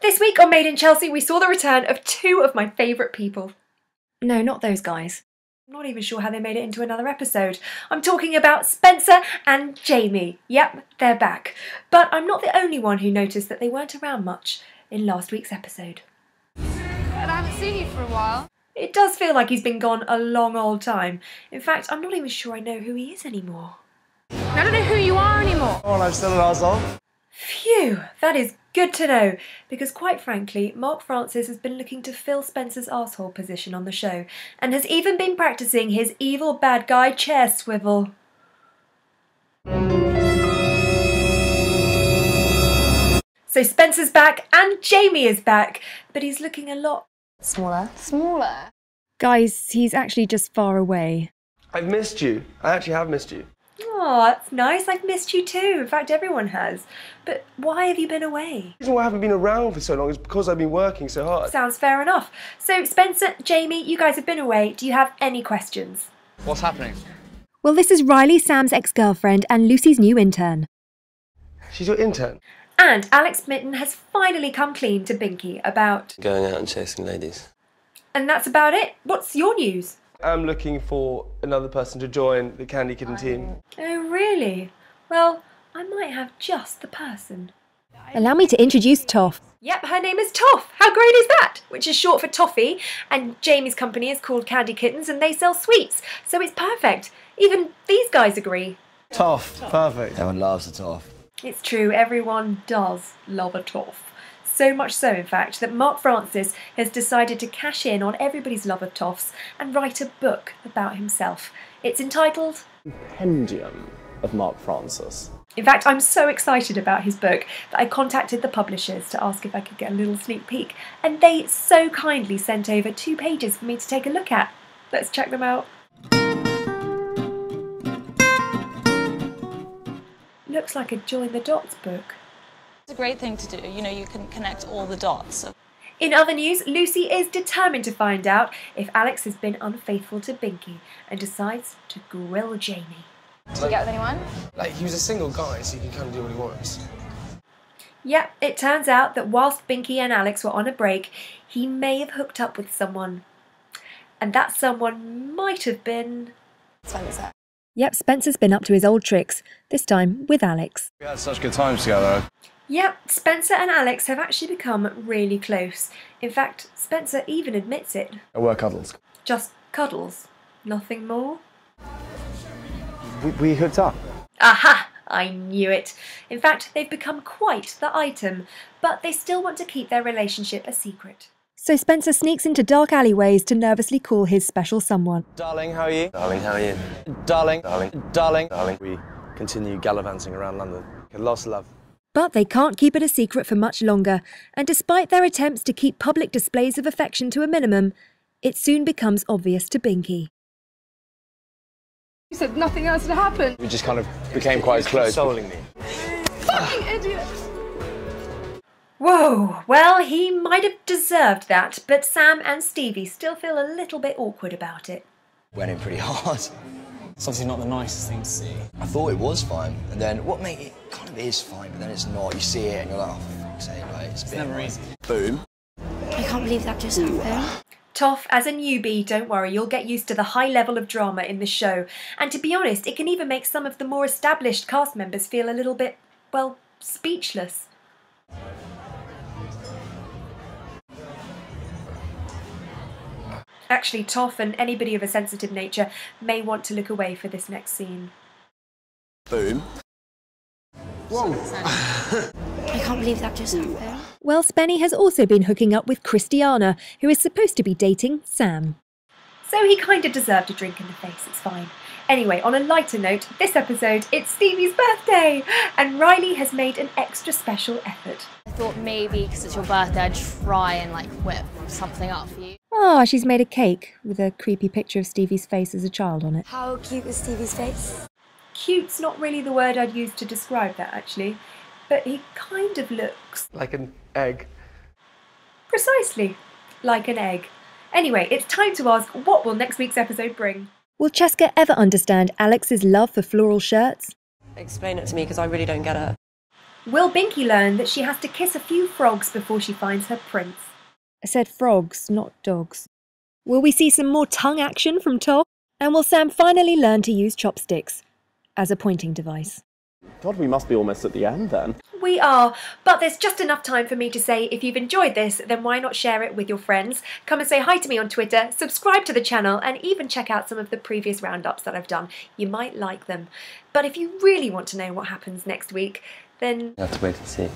This week on Made in Chelsea, we saw the return of two of my favourite people. No, not those guys. I'm not even sure how they made it into another episode. I'm talking about Spencer and Jamie. Yep, they're back. But I'm not the only one who noticed that they weren't around much in last week's episode. And I haven't seen you for a while. It does feel like he's been gone a long old time. In fact, I'm not even sure I know who he is anymore. I don't know who you are anymore. Oh, and I'm still an arsehole. Phew, that is good to know, because quite frankly, Mark Francis has been looking to fill Spencer's arsehole position on the show, and has even been practicing his evil bad guy chair swivel. So Spencer's back, and Jamie is back, but he's looking a lot Smaller. Smaller? Guys, he's actually just far away. I've missed you. I actually have missed you. Oh, that's nice. I've missed you too. In fact, everyone has. But why have you been away? The reason why I haven't been around for so long is because I've been working so hard. Sounds fair enough. So, Spencer, Jamie, you guys have been away. Do you have any questions? What's happening? Well, this is Riley, Sam's ex-girlfriend, and Lucy's new intern. She's your intern. And Alex Mitten has finally come clean to Binky about... Going out and chasing ladies. And that's about it. What's your news? I'm looking for another person to join the Candy Kitten team. Oh, really? Well, I might have just the person. Allow me to introduce Toff. Yep, her name is Toff. How great is that? Which is short for toffee. And Jamie's company is called Candy Kittens and they sell sweets. So it's perfect. Even these guys agree. Toff, perfect. Everyone loves a toff. It's true, everyone does love a toff. So much so, in fact, that Mark Francis has decided to cash in on everybody's love of toffs and write a book about himself. It's entitled Compendium of Mark Francis. In fact, I'm so excited about his book that I contacted the publishers to ask if I could get a little sneak peek, and they so kindly sent over 2 pages for me to take a look at. Let's check them out. Looks like a Join the Dots book. It's a great thing to do, you know, you can connect all the dots. In other news, Lucy is determined to find out if Alex has been unfaithful to Binky and decides to grill Jamie. Did you get with anyone? Like, he was a single guy, so he can kind of do what he wants. Yep, it turns out that whilst Binky and Alex were on a break, he may have hooked up with someone. And that someone might have been... Spencer. Yep, Spencer's been up to his old tricks, this time with Alex. We had such good times together. Yep, Spencer and Alex have actually become really close. In fact, Spencer even admits it. We're cuddles. Just cuddles. Nothing more. We hooked up. Aha! I knew it. In fact, they've become quite the item, but they still want to keep their relationship a secret. So Spencer sneaks into dark alleyways to nervously call his special someone. Darling, how are you? Darling, how are you? Darling, Darling. darling. Darling. We continue gallivanting around London. Lost love. But they can't keep it a secret for much longer, and despite their attempts to keep public displays of affection to a minimum, it soon becomes obvious to Binky. You said nothing else had happened. We just kind of became quite close. Consoling me. Fucking idiot. Whoa, well, he might have deserved that, but Sam and Stevie still feel a little bit awkward about it. Went in pretty hard. It's obviously not the nicest thing to see. I thought it was fine, and then what made it kind of is fine, but then it's not. You see it and you're like, oh, for fuck's sake, like, it's been Never easy. Boom. I can't believe that just happened. Toff, as a newbie, don't worry, you'll get used to the high level of drama in the show. And to be honest, it can even make some of the more established cast members feel a little bit, well, speechless. Actually, Toff and anybody of a sensitive nature may want to look away for this next scene. Boom. Whoa. I can't believe that just happened. Well, Spenny has also been hooking up with Christiana, who is supposed to be dating Sam. So he kind of deserved a drink in the face, it's fine. Anyway, on a lighter note, this episode, it's Stevie's birthday, and Riley has made an extra special effort. I thought maybe because it's your birthday I'd try and like whip something up for you. Ah, she's made a cake with a creepy picture of Stevie's face as a child on it. How cute is Stevie's face? Cute's not really the word I'd use to describe that, actually, but he kind of looks... Like an egg. Precisely, like an egg. Anyway, it's time to ask, what will next week's episode bring? Will Cheska ever understand Alex's love for floral shirts? Explain it to me, because I really don't get it. Will Binky learn that she has to kiss a few frogs before she finds her prince? I said frogs, not dogs. Will we see some more tongue action from Toph? And will Sam finally learn to use chopsticks as a pointing device? God, we must be almost at the end then. We are, but there's just enough time for me to say if you've enjoyed this, then why not share it with your friends? Come and say hi to me on Twitter, subscribe to the channel, and even check out some of the previous roundups that I've done. You might like them. But if you really want to know what happens next week, then You have to wait and see.